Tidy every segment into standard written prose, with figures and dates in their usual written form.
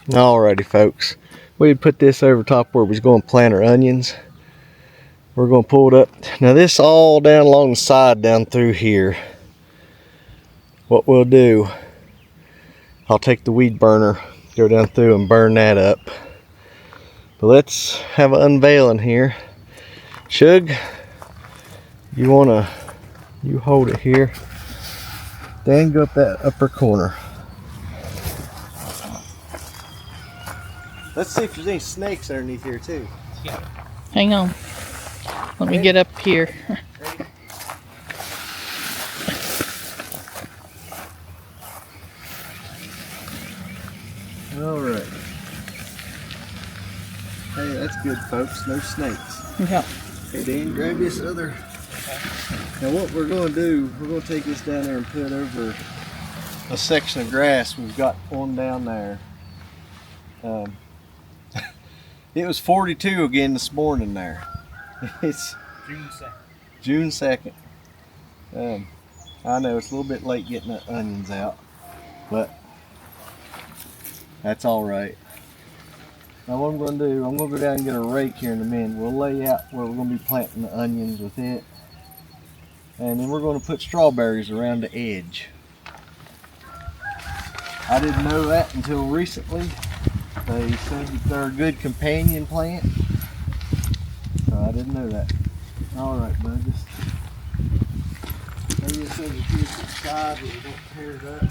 Alrighty folks, we put this over top where we was going to plant our onions. We're going to pull it up. Now this all down along the side down through here. What we'll do, I'll take the weed burner, go down through and burn that up. But let's have an unveiling here. Shug, you hold it here. Then go up that upper corner. Let's see if there's any snakes underneath here too. Yeah. Hang on. Let me get up here. All right. Hey, that's good, folks. No snakes. Yeah. Hey, Dan, grab this other. Now, what we're going to do, we're going to take this down there and put over a section of grass we've got on down there. It was 42 again this morning there. It's June 2nd. I know it's a little bit late getting the onions out, but that's all right. Now what I'm going to do, I'm going to go down and get a rake here in a minute. We'll lay out where we're going to be planting the onions with it. And then we're going to put strawberries around the edge. I didn't know that until recently. They said that they're a good companion plant. So I didn't know that. Alright, bud. Just lay this over here to the side where we don't tear it up.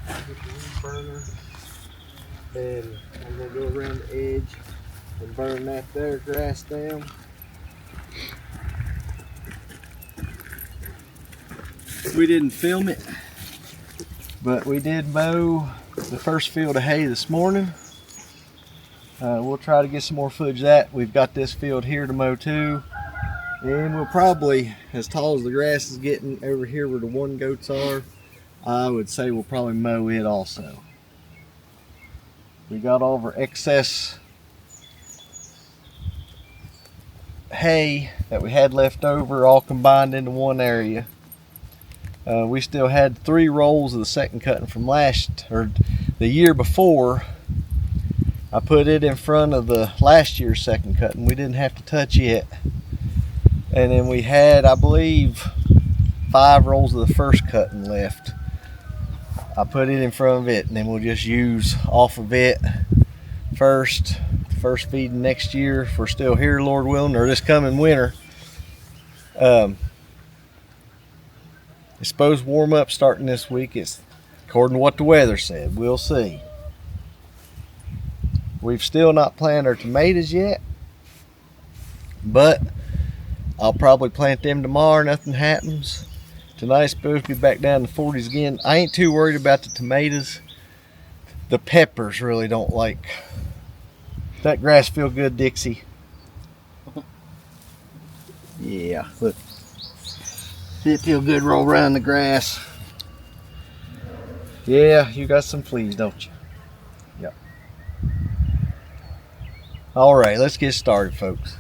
Get the weed burner. And I'm going to go around the edge and burn that there grass down. We didn't film it, but we did mow the first field of hay this morning. We'll try to get some more footage of that. We've got this field here to mow too. And we'll probably, as tall as the grass is getting over here where the one goats are, I would say we'll probably mow it also. We got all of our excess hay that we had left over all combined into one area. We still had 3 rolls of the second cutting from the year before. I put it in front of the last year's second cutting. We didn't have to touch it. And then we had, I believe, 5 rolls of the first cutting left. I put it in front of it, and then we'll just use off of it first feeding next year if we're still here, Lord willing, or this coming winter. It's supposed to warm up starting this week. It's according to what the weather said. We'll see. We've still not planted our tomatoes yet, but I'll probably plant them tomorrow. Nothing happens. Tonight's supposed to be back down to 40s again. I ain't too worried about the tomatoes. The peppers really don't like. That grass feel good, Dixie? Yeah, look. It feel good roll around the grass. Yeah, you got some fleas, don't you? Yep. All right, let's get started, folks.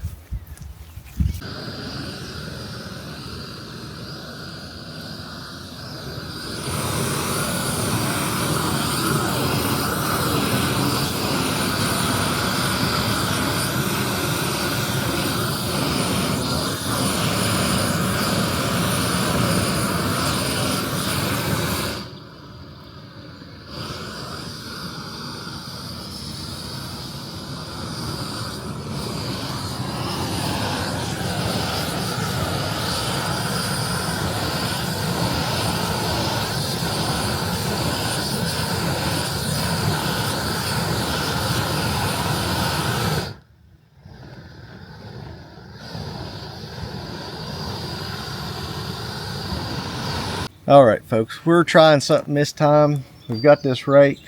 All right, folks, we're trying something this time. We've got this rake,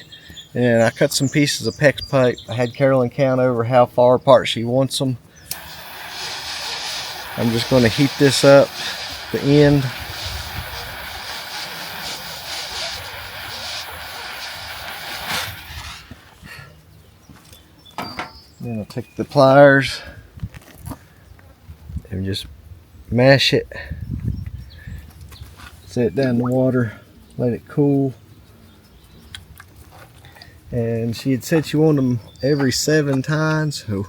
and I cut some pieces of PEX pipe. I had Carolyn count over how far apart she wants them. I'm just going to heat this up, the end. Then I'll take the pliers and just mash it. Set it down in the water, let it cool. And she had said she wanted them every 7 tines. So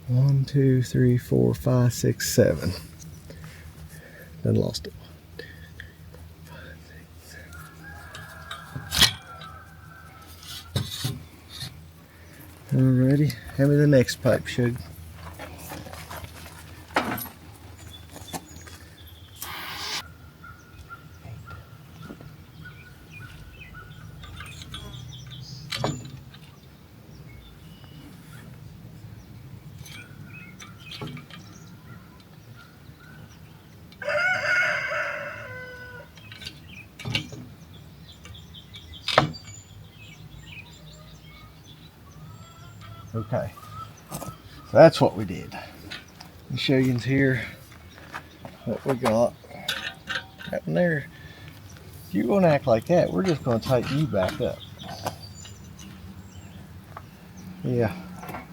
1, 2, 3, 4, 5, 6, 7. Then lost it. 1, 2, 3, 4, 5, 6, 7. Alrighty, hand me the next pipe, Shug. Okay, so that's what we did. Let me show you here what we got. That one there, if you're going to act like that, we're just going to tighten you back up. Yeah,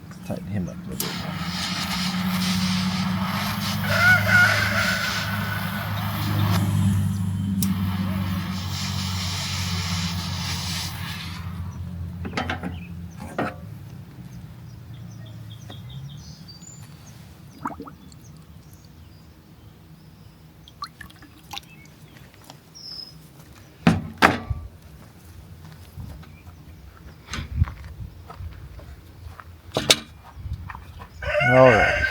let's tighten him up a little bit more. All right.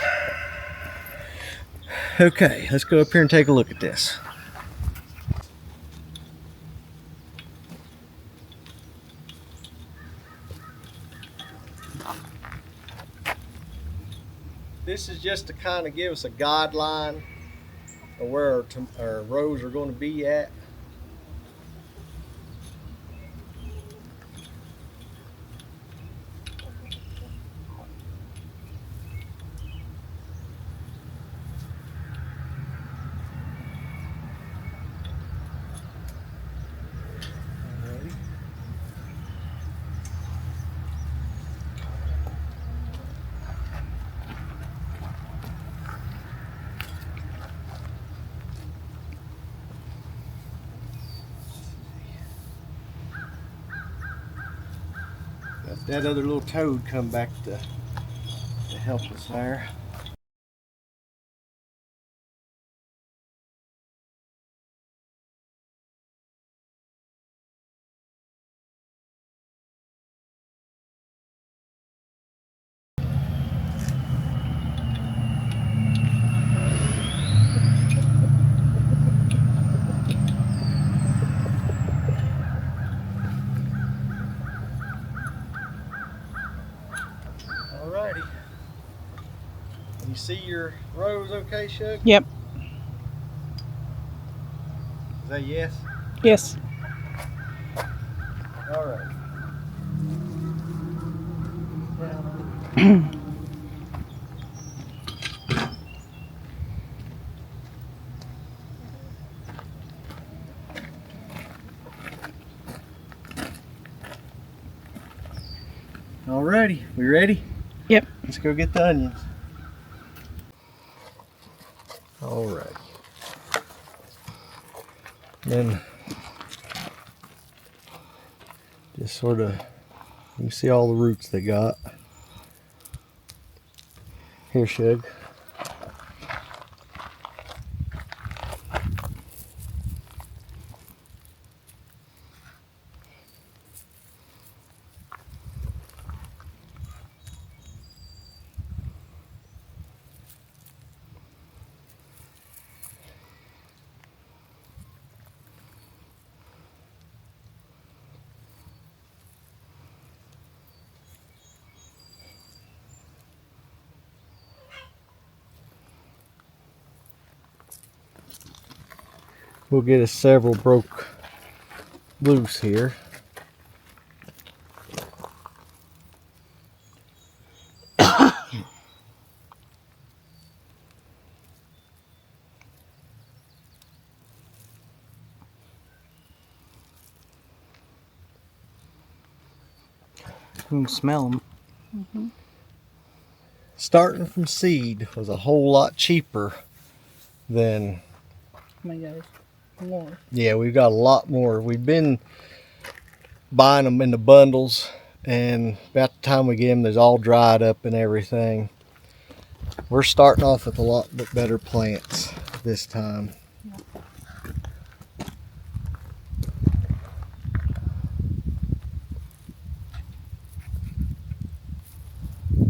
Okay, let's go up here and take a look at this. This is just to kind of give us a guideline of where our rows are going to be at. Got that other little toad come back to help us there. Alrighty. You see your rows okay, Shug? Yep. Is that yes? Yes. Alright. Alrighty, we ready? Yep. Let's go get the onions. Alright. Then just sort of, you can see all the roots they got. Here, Shug. We'll get us several broke loose here. You can smell them. Mm-hmm. Starting from seed was a whole lot cheaper than, Oh my gosh. More. yeah, we've got a lot more. We've been buying them in the bundles, and about the time we get them, they're all dried up and everything. We're starting off with a lot better plants this time.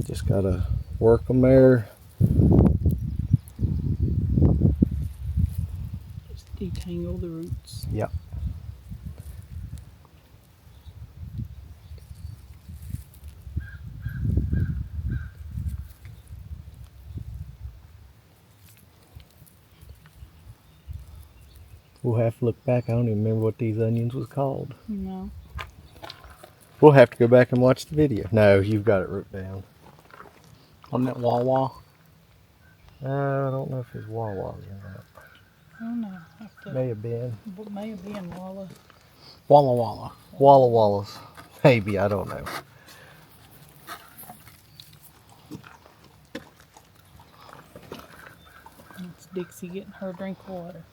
Just gotta work them there. Just detangle the roots. Yep. We'll have to look back. I don't even remember what these onions was called. No. We'll have to go back and watch the video. No, you've got it wrote down. Wasn't it Wawa? I don't know if it's Wawa or not. I don't know. May have been. May have been Walla. Walla Walla. Walla Wallas. Maybe, I don't know. It's Dixie getting her drink of water.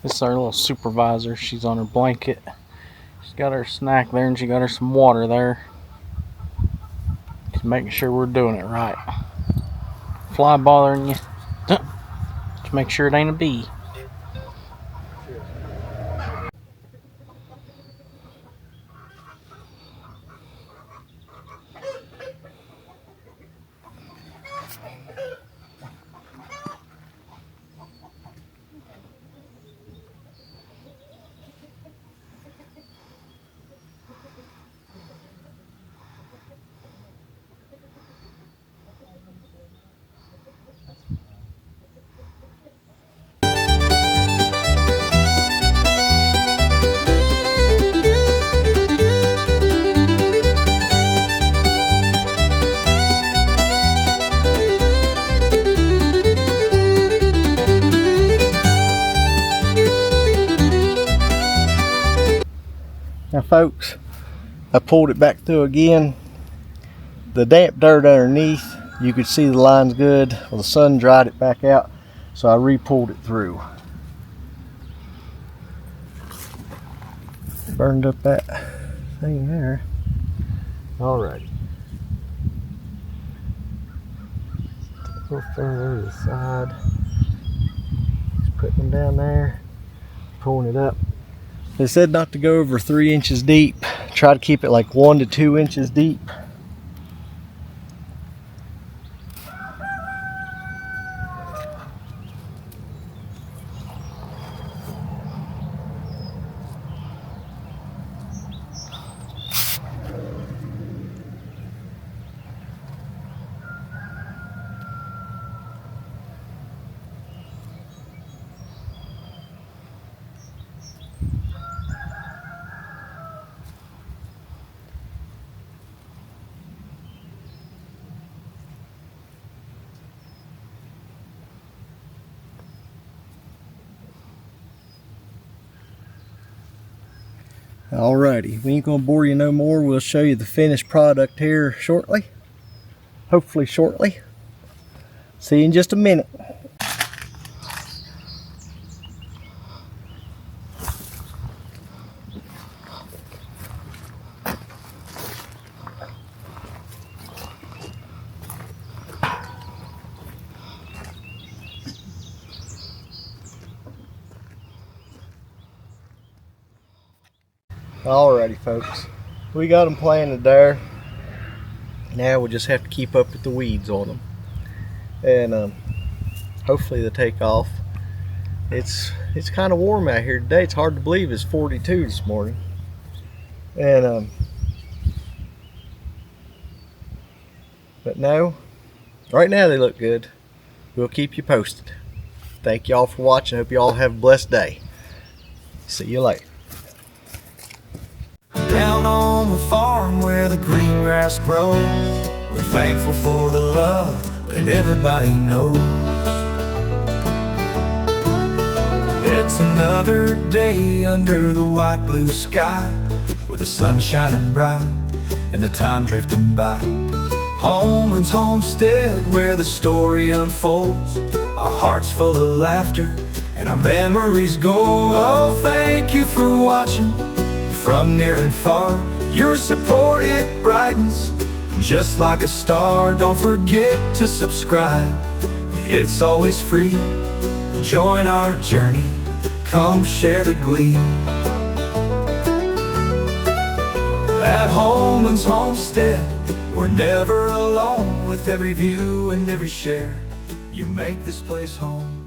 This is our little supervisor. She's on her blanket. She's got her snack there and she got her some water there. Just making sure we're doing it right. Fly bothering you. Just make sure it ain't a bee. Now folks, I pulled it back through again. The damp dirt underneath, you could see the lines good. Well, the sun dried it back out, so I re-pulled it through. Burned up that thing there. Alrighty. We'll throw there to the side. Just putting them down there, pulling it up. They said not to go over 3 inches deep. Try to keep it like 1 to 2 inches deep. Alrighty, we ain't gonna bore you no more. We'll show you the finished product here shortly. Hopefully shortly. See you in just a minute. Alrighty folks, we got them planted there. Now we'll just have to keep up with the weeds on them, and hopefully they'll take off. It's kind of warm out here today. It's hard to believe it's 42 this morning, and but no, right now they look good. We'll keep you posted. Thank y'all for watching. Hope y'all have a blessed day. See you later. Down on the farm where the green grass grows, we're thankful for the love that everybody knows. It's another day under the white blue sky, with the sun shining bright and the time drifting by. Homeland's homestead, where the story unfolds, our hearts full of laughter and our memories go. Oh, thank you for watching from near and far. Your support, it brightens just like a star. Don't forget to subscribe, it's always free. Join our journey, come share the glee. At Homeland's homestead, we're never alone. With every view and every share, you make this place home.